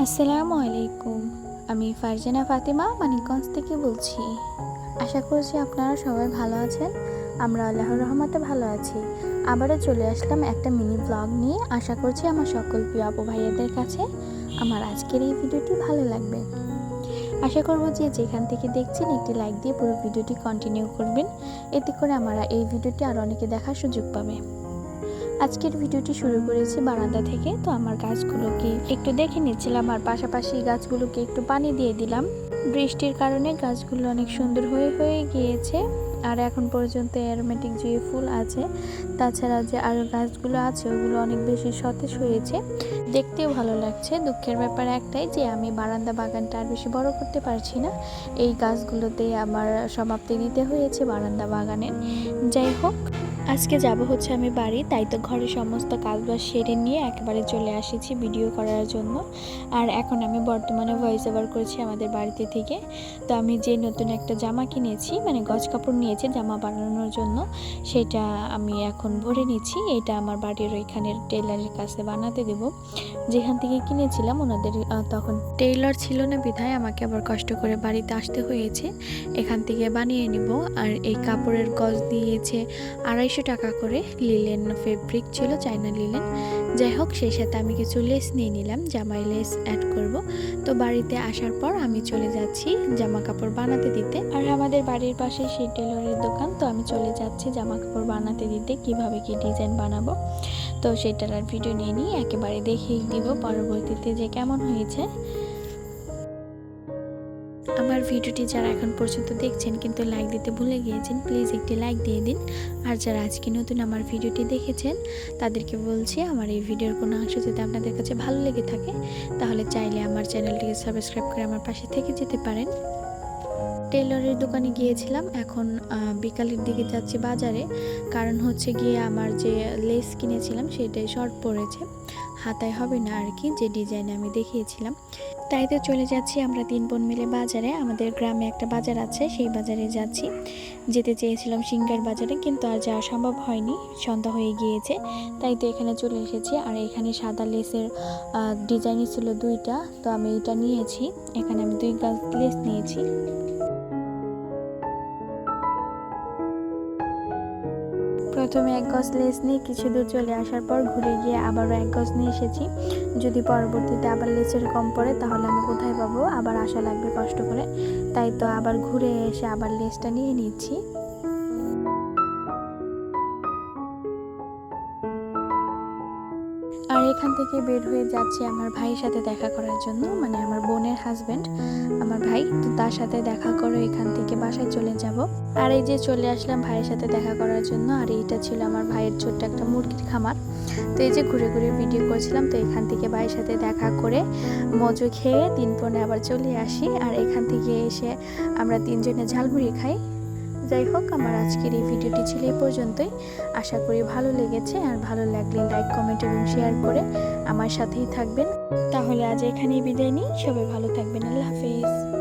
আসসালামু আলাইকুম। আমি ফারজানা ফাতিমা মানিকগঞ্জ থেকে বলছি। আশা করছি আপনারা সবাই ভালো আছেন। আমরা আল্লাহর রহমতে ভালো আছি। আবারও চলে আসলাম একটা মিনি ব্লগ নিয়ে। আশা করছি আমার সকল প্রিয় আপু ভাইয়াদের কাছে আমার আজকের এই ভিডিওটি ভালো লাগবে। আশা করব যে যেখান থেকে দেখছেন একটি লাইক দিয়ে পুরো ভিডিওটি কন্টিনিউ করবেন। এতে করে আমরা এই ভিডিওটি আরও অনেকে দেখার সুযোগ পাবে। আজকের ভিডিওটি শুরু করেছি বারান্দা থেকে। তো আমার গাছগুলোকে একটু দেখে নিচ্ছিলাম আর পাশাপাশি গাছগুলোকে একটু পানি দিয়ে দিলাম। বৃষ্টির কারণে গাছগুলো অনেক সুন্দর হয়ে গিয়েছে। আর এখন পর্যন্ত অ্যারোমেটিক যে ফুল আছে, তাছাড়া যে আরও গাছগুলো আছে ওগুলো অনেক বেশি সতেজ হয়েছে, দেখতেও ভালো লাগছে। দুঃখের ব্যাপার একটাই যে আমি বারান্দা বাগানটা আর বেশি বড় করতে পারছি না। এই গাছগুলোতে আমার সমাপ্তি দিতে হয়েছে বারান্দা বাগানের। যাই হোক, আজকে যাব হচ্ছে আমি বাড়ি, তাই তো ঘরের সমস্ত কাজবাজ সেরে নিয়ে একেবারে চলে আসিছি ভিডিও করার জন্য। আর এখন আমি বর্তমানে ভয়েস ওভার করছি আমাদের বাড়িতে থেকে। তো আমি যে নতুন একটা জামা কিনেছি, মানে গজ কাপড় নিয়েছি জামা বানানোর জন্য, সেটা আমি এখন ভরে নিচ্ছি। এটা আমার বাড়ির ওইখানের টেলারের কাছে বানাতে দেব। যেখান থেকে কিনেছিলাম ওনাদের তখন টেইলর ছিল না, বিধায় আমাকে আবার কষ্ট করে বাড়িতে আসতে হয়েছে। এখান থেকে বানিয়ে নিব। আর এই কাপড়ের গজ দিয়েছে 250 টাকা করে। লিলেন ফেব্রিক ছিল, চায়না লিলেন। যাই হোক, সেই সাথে আমি কিছু লেস নিয়ে নিলাম, জামাই লেস অ্যাড করব। তো বাড়িতে আসার পর আমি চলে যাচ্ছি জামা কাপড় বানাতে দিতে। আর আমাদের বাড়ির পাশে সেই টেলরের দোকান, তো আমি চলে যাচ্ছি জামা কাপড় বানাতে দিতে। কিভাবে কি ডিজাইন বানাবো তো সেটার আর ভিডিও নিয়ে নিই, একেবারে দেখিয়ে দিব পরবর্তীতে যে কেমন হয়েছে। আমার ভিডিওটি যারা এখন পর্যন্ত দেখছেন কিন্তু লাইক দিতে ভুলে গিয়েছেন, প্লিজ একটি লাইক দিয়ে দিন। আর যারা আজকে নতুন আমার ভিডিওটি দেখেছেন তাদেরকে বলছি, আমার এই ভিডিওর কোনো অংশ যদি আপনাদের কাছে ভালো লেগে থাকে তাহলে চাইলে আমার চ্যানেলটিকে সাবস্ক্রাইব করে আমার পাশে থেকে যেতে পারেন। টেলরের দোকানে গিয়েছিলাম, এখন বিকালের দিকে যাচ্ছি বাজারে। কারণ হচ্ছে গিয়ে আমার যে লেস কিনেছিলাম সেটাই শর্ট পড়েছে, হাতায় হবে না আর কি, যে ডিজাইনে আমি দেখিয়েছিলাম। তাই তো চলে যাচ্ছি আমরা 3 বোন মিলে বাজারে। আমাদের গ্রামে একটা বাজার আছে, সেই বাজারে যাচ্ছি। যেতে চেয়েছিলাম সিংগার বাজারে, কিন্তু আর যাওয়া সম্ভব হয়নি, সন্ধ্যা হয়ে গিয়েছে। তাই তো এখানে চলে এসেছি। আর এখানে সাদা লেসের ডিজাইনই ছিল 2টা, তো আমি এটা নিয়েছি। এখানে আমি 2 গাছ লেস নিয়েছি। প্রথমে 1 গজ লেস নিয়ে কিছু দূর চলে আসার পর ঘুরে গিয়ে আবারও 1 গজ নিয়ে এসেছি। যদি পরবর্তীতে আবার লেসের কম পড়ে তাহলে আমি কোথায় পাবো, আবার আসা লাগবে কষ্ট করে। তাই তো আবার ঘুরে এসে আবার লেসটা নিয়ে নিচ্ছি। আর এখান থেকে বের হয়ে যাচ্ছি আমার ভাইয়ের সাথে দেখা করার জন্য, মানে আমার বোনের হাজব্যান্ড আমার ভাই, তো তার সাথে দেখা করে এখান থেকে বাসায় চলে যাব। আর এই যে চলে আসলাম ভাইয়ের সাথে দেখা করার জন্য। আর এইটা ছিল আমার ভাইয়ের ছোট্ট একটা মুরগির খামার। তো এই যে ঘুরে ঘুরে ভিডিও করছিলাম। তো এখান থেকে ভাইয়ের সাথে দেখা করে মজু খেয়ে 3 বোনে আবার চলে আসি। আর এখান থেকে এসে আমরা 3 জনে ঝালমুড়ি খাই। যাই হোক, আমার আজকের এই ভিডিওটি ছিল এই পর্যন্তই। আশা করি ভালো লেগেছে। আর ভালো লাগলে লাইক, কমেন্ট এবং শেয়ার করে আমার সাথেই থাকবেন। তাহলে আজ এখানেই বিদায় নিই। সবাই ভালো থাকবেন। আল্লাহ হাফেজ।